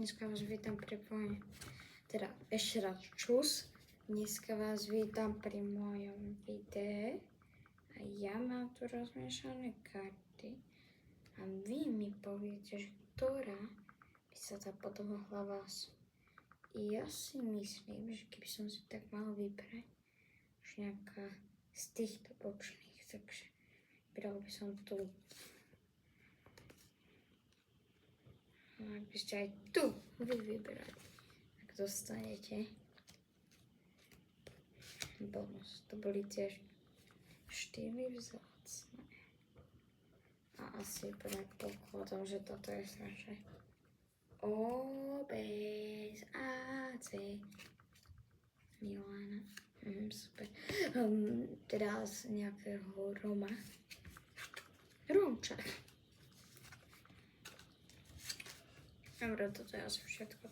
Dneska vás vítam pri mojom, teda ešte raz čus. Dneska vás vítam pri mojom videu. A ja mám tu rozmiešané karty. A vy mi poviete, že ktorá by sa tá podobala vás. I ja si myslím, že keby som si tak mal vybrať, že nejaká z týchto bočných, takže vybral by som tu. Ak by ste aj tu vy vybrali, tak dostanete bonus. To boli tiež 4 vzácne. A asi predpokladám, že toto je naše O, B, A, C. Milana. Super. Teda z nejakého Roma. Romča. Dobre, toto je asi všetko.